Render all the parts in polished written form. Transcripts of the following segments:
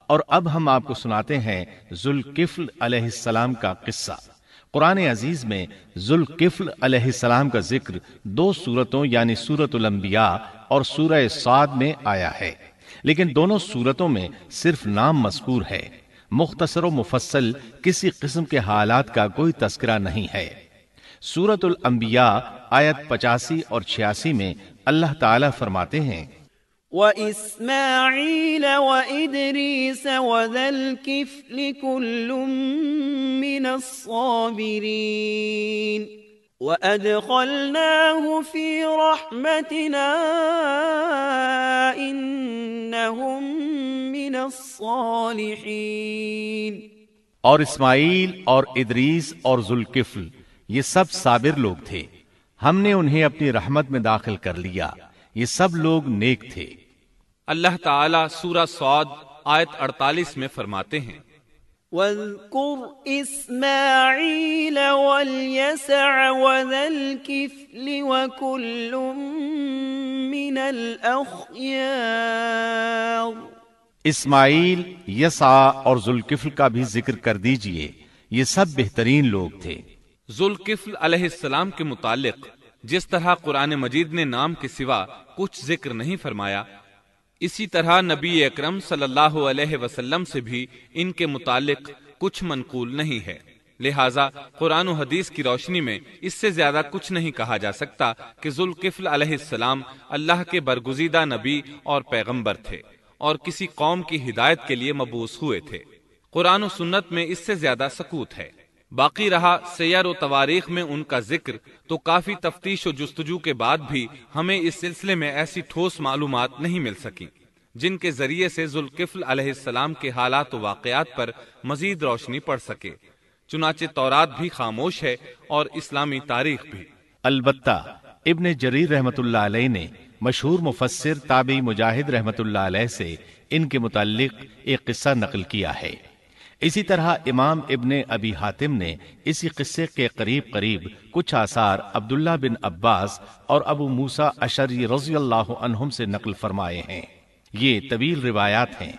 اور اب ہم آپ کو سناتے ہیں ذوالکفل علیہ السلام کا قصہ۔ قرآن عزیز میں ذوالکفل علیہ السلام کا ذکر 2 سورتوں یعنی سورۃ الانبیاء اور سورہ صاد میں آیا ہے، لیکن دونوں سورتوں میں صرف نام مذکور ہے، مختصر و مفصل کسی قسم کے حالات کا کوئی تذکرہ نہیں ہے۔ سورۃ الانبیاء آیت 85 اور 86 میں اللہ تعالی فرماتے ہیں وَإِسْمَاعِيلَ وَإِدْرِيسَ وَذَا الْكِفْلِ كُلٌّ مِّنَ الصَّابِرِينَ وَأَدْخَلْنَاهُ فِي رَحْمَتِنَا إِنَّهُم مِّنَ الصَّالِحِينَ۔ اور اسماعیل اور ادریس اور ذوالکفل یہ سب صابر لوگ تھے، ہم نے انہیں اپنی رحمت میں داخل کر لیا، یہ سب لوگ نیک تھے۔ اللہ تعالیٰ سورہ صاد آیت 48 میں فرماتے ہیں وَاذْكُرْ إِسْمَاعِيلَ وَالْيَسَعَ وَذَا الْكِفْلِ وَكُلٌّ مِّنَ الْأَخْيَارِ۔ اسماعیل، یسع اور ذوالکفل کا بھی ذکر کر دیجئے، یہ سب بہترین لوگ تھے۔ ذوالکفل علیہ السلام کے متعلق جس طرح قرآن مجید نے نام کے سوا کچھ ذکر نہیں فرمایا، اسی طرح نبی اکرم صلی اللہ علیہ وسلم سے بھی ان کے متعلق کچھ منقول نہیں ہے، لہٰذا قرآن و حدیث کی روشنی میں اس سے زیادہ کچھ نہیں کہا جا سکتا کہ ذوالکفل علیہ السلام اللہ کے برگزیدہ نبی اور پیغمبر تھے اور کسی قوم کی ہدایت کے لیے مبعوث ہوئے تھے۔ قرآن و سنت میں اس سے زیادہ سکوت ہے۔ باقی رہا سیر و تواریخ میں ان کا ذکر، تو کافی تفتیش و جستجو کے بعد بھی ہمیں اس سلسلے میں ایسی ٹھوس معلومات نہیں مل سکی جن کے ذریعے سے ذوالکفل علیہ السلام کے حالات و واقعات پر مزید روشنی پڑ سکے، چنانچہ تورات بھی خاموش ہے اور اسلامی تاریخ بھی۔ البتہ ابن جریر رحمت اللہ علیہ نے مشہور مفسر تابعی مجاہد رحمت اللہ علیہ سے ان کے متعلق ایک قصہ نقل کیا ہے۔ اسی طرح امام ابن ابی حاتم نے اسی قصے کے قریب کچھ آثار عبداللہ بن عباس اور ابو موسیٰ اشعری رضی اللہ عنہم سے نقل فرمائے ہیں۔ یہ طویل روایات ہیں،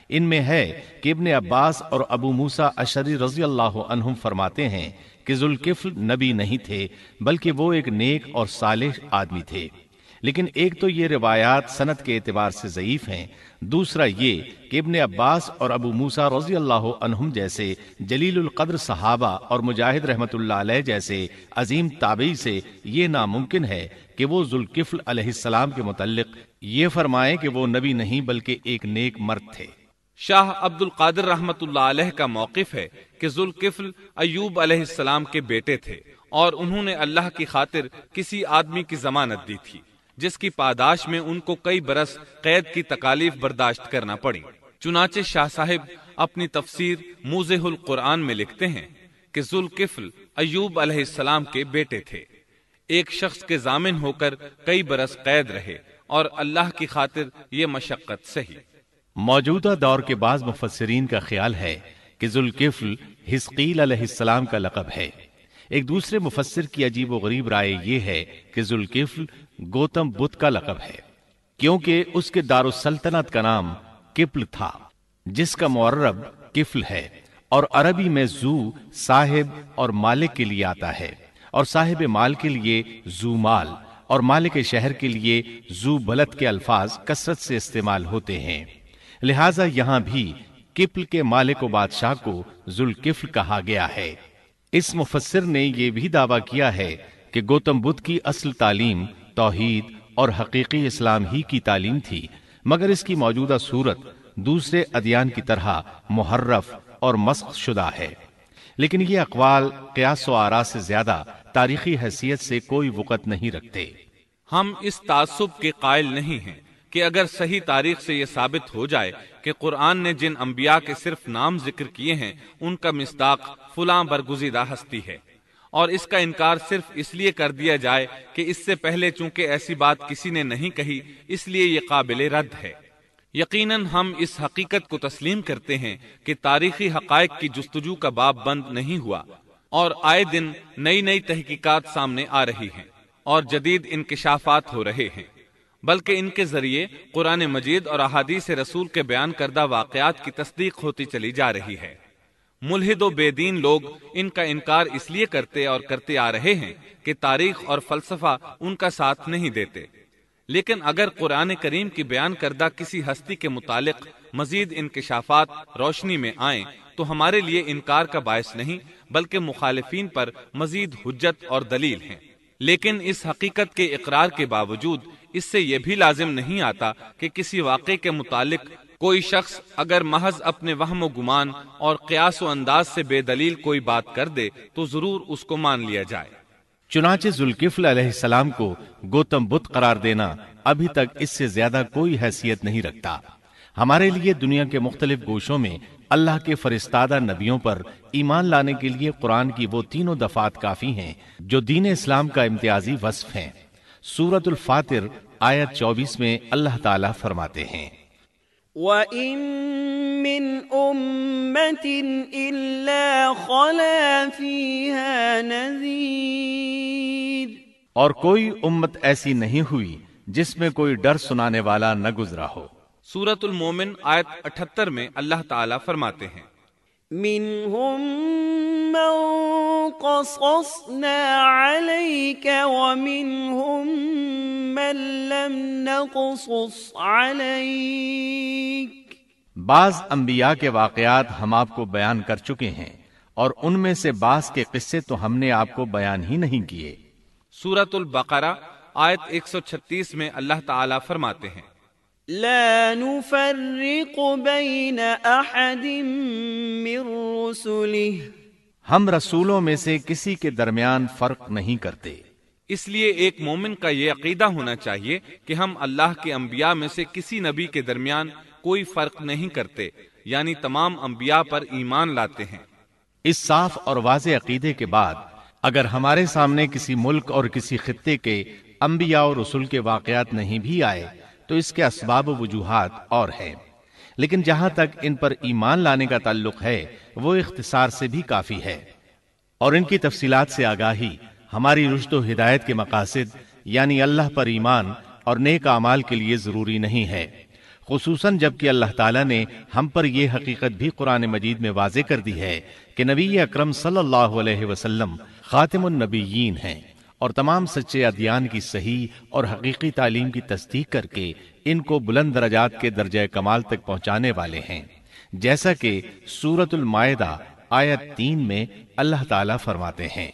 ان میں ہے کہ ابن عباس اور ابو موسیٰ اشعری رضی اللہ عنہم فرماتے ہیں کہ ذوالکفل نبی نہیں تھے بلکہ وہ ایک نیک اور صالح آدمی تھے، لیکن ایک تو یہ روایات سند کے اعتبار سے ضعیف ہیں، دوسرا یہ کہ ابن عباس اور ابو موسیٰ رضی اللہ عنہم جیسے جلیل القدر صحابہ اور مجاہد رحمت اللہ علیہ جیسے عظیم تابعی سے یہ ناممکن ہے کہ وہ ذوالکفل علیہ السلام کے متعلق یہ فرمائیں کہ وہ نبی نہیں بلکہ ایک نیک مرد تھے۔ شاہ عبد القادر رحمت اللہ علیہ کا موقف ہے کہ ذوالکفل ایوب علیہ السلام کے بیٹے تھے اور انہوں نے اللہ کی خاطر کسی آدمی کی ضمانت دی تھی جس کی پاداش میں ان کو کئی برس قید کی تکالیف برداشت کرنا پڑی۔ چنانچہ شاہ صاحب اپنی تفسیر موضح القرآن میں لکھتے ہیں کہ ذوالکفل ایوب علیہ السلام کے بیٹے تھے، ایک شخص کے ضامن ہو کر کئی برس قید رہے اور اللہ کی خاطر یہ مشقت سہی۔ موجودہ دور کے بعض مفسرین کا خیال ہے کہ ذوالکفل حزقیل علیہ السلام کا لقب ہے۔ ایک دوسرے مفسر کی عجیب و غریب رائے یہ ہے کہ ذوالکفل گوتم بدھ کا لقب ہے، کیونکہ اس کے دارالسلطنت کا نام کفل تھا جس کا معرب کفل ہے، اور عربی میں ذو صاحب اور مالک کے لیے آتا ہے، اور صاحب مال کے لیے ذو مال اور مالک شہر کے لیے ذو بلد کے الفاظ کثرت سے استعمال ہوتے ہیں، لہٰذا یہاں بھی کفل کے مالک و بادشاہ کو ذوالکفل کہا گیا ہے۔ اس مفسر نے یہ بھی دعویٰ کیا ہے کہ گوتم بدھ کی اصل تعلیم توحید اور حقیقی اسلام ہی کی تعلیم تھی، مگر اس کی موجودہ صورت دوسرے ادیان کی طرح محرف اور مسخ شدہ ہے، لیکن یہ اقوال قیاس و آراء سے زیادہ تاریخی حیثیت سے کوئی وقت نہیں رکھتے۔ ہم اس تعصب کے قائل نہیں ہیں کہ اگر صحیح تاریخ سے یہ ثابت ہو جائے کہ قرآن نے جن انبیاء کے صرف نام ذکر کیے ہیں ان کا مصداق فلاں برگزیدہ ہستی ہے، اور اس کا انکار صرف اس لیے کر دیا جائے کہ اس سے پہلے چونکہ ایسی بات کسی نے نہیں کہی اس لیے یہ قابل رد ہے۔ یقیناً ہم اس حقیقت کو تسلیم کرتے ہیں کہ تاریخی حقائق کی جستجو کا باب بند نہیں ہوا، اور آئے دن نئی نئی تحقیقات سامنے آ رہی ہیں اور جدید انکشافات ہو رہے ہیں، بلکہ ان کے ذریعے قرآن مجید اور احادیث رسول کے بیان کردہ واقعات کی تصدیق ہوتی چلی جا رہی ہے۔ ملحد و بے دین لوگ ان کا انکار اس لیے کرتے اور کرتے آ رہے ہیں کہ تاریخ اور فلسفہ ان کا ساتھ نہیں دیتے، لیکن اگر قرآن کریم کی بیان کردہ کسی ہستی کے متعلق مزید انکشافات روشنی میں آئیں تو ہمارے لیے انکار کا باعث نہیں بلکہ مخالفین پر مزید حجت اور دلیل ہیں۔ لیکن اس حقیقت کے اقرار کے باوجود اس سے یہ بھی لازم نہیں آتا کہ کسی واقعے کے متعلق کوئی شخص اگر محض اپنے وہم و گمان اور قیاس و انداز سے بے دلیل کوئی بات کر دے تو ضرور اس کو مان لیا جائے۔ چنانچہ ذوالکفل علیہ السلام کو گوتم بدھ قرار دینا ابھی تک اس سے زیادہ کوئی حیثیت نہیں رکھتا۔ ہمارے لیے دنیا کے مختلف گوشوں میں اللہ کے فرستادہ نبیوں پر ایمان لانے کے لیے قرآن کی وہ تینوں دفعات کافی ہیں جو دین اسلام کا امتیازی وصف ہیں۔ سورۃ الفاتر آیت 24 میں اللہ تعالیٰ فرماتے ہیں، وَإِن مِّنْ أُمَّةٍ إِلَّا خَلَا فِيهَا نَذِيرٌ، اور کوئی امت ایسی نہیں ہوئی جس میں کوئی ڈر سنانے والا نہ گزرا ہو۔ سورۃ المومن آیت 78 میں اللہ تعالیٰ فرماتے ہیں، مِّنْهُم مَّن قَصَصْنَا عَلَيْكَ وَمِنْهُم مَّن لَّمْ نَقْصُصْ عَلَيْكَ، بعض انبیاء کے واقعات ہم آپ کو بیان کر چکے ہیں اور ان میں سے بعض کے قصے تو ہم نے آپ کو بیان ہی نہیں کیے۔ سورۃ البقرہ آیت 136 میں اللہ تعالیٰ فرماتے ہیں، لا نفرق بین احد من رسله، ہم رسولوں میں سے کسی کے درمیان فرق نہیں کرتے۔ اس لیے ایک مومن کا یہ عقیدہ ہونا چاہیے کہ ہم اللہ کے انبیاء میں سے کسی نبی کے درمیان کوئی فرق نہیں کرتے، یعنی تمام انبیاء پر ایمان لاتے ہیں۔ اس صاف اور واضح عقیدے کے بعد اگر ہمارے سامنے کسی ملک اور کسی خطے کے انبیاء اور رسول کے واقعات نہیں بھی آئے تو اس کے اسباب و وجوہات اور ہیں، لیکن جہاں تک ان پر ایمان لانے کا تعلق ہے وہ اختصار سے بھی کافی ہے، اور ان کی تفصیلات سے آگاہی ہماری رشد و ہدایت کے مقاصد یعنی اللہ پر ایمان اور نیک اعمال کے لیے ضروری نہیں ہے، خصوصاً جبکہ اللہ تعالیٰ نے ہم پر یہ حقیقت بھی قرآن مجید میں واضح کر دی ہے کہ نبی اکرم صلی اللہ علیہ وسلم خاتم النبیین ہیں اور تمام سچے ادیان کی صحیح اور حقیقی تعلیم کی تصدیق کر کے ان کو بلند درجات کے درجہ کمال تک پہنچانے والے ہیں، جیسا کہ سورۃ المائدہ آیت 3 میں اللہ تعالیٰ فرماتے ہیں،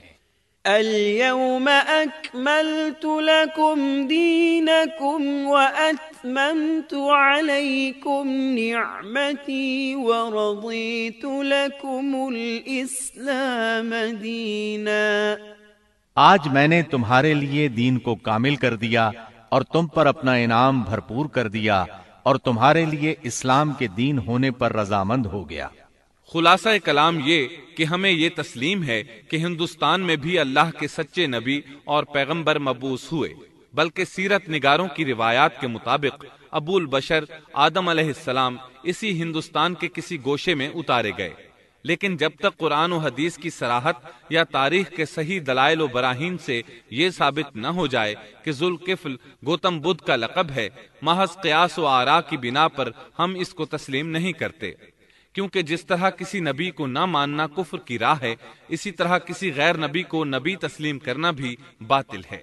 اليوم اکملت لکم دینکم واتممت علیکم نعمتی ورضیت لکم الاسلام دینا، آج میں نے تمہارے لیے دین کو کامل کر دیا اور تم پر اپنا انعام بھرپور کر دیا اور تمہارے لیے اسلام کے دین ہونے پر رضامند ہو گیا۔ خلاصہ کلام یہ کہ ہمیں یہ تسلیم ہے کہ ہندوستان میں بھی اللہ کے سچے نبی اور پیغمبر مبعوث ہوئے، بلکہ سیرت نگاروں کی روایات کے مطابق ابو البشر آدم علیہ السلام اسی ہندوستان کے کسی گوشے میں اتارے گئے، لیکن جب تک قرآن و حدیث کی صراحت یا تاریخ کے صحیح دلائل و براہین سے یہ ثابت نہ ہو جائے کہ ذوالکفل گوتم بدھ کا لقب ہے، محض قیاس و آراء کی بنا پر ہم اس کو تسلیم نہیں کرتے، کیونکہ جس طرح کسی نبی کو نہ ماننا کفر کی راہ ہے، اسی طرح کسی غیر نبی کو نبی تسلیم کرنا بھی باطل ہے۔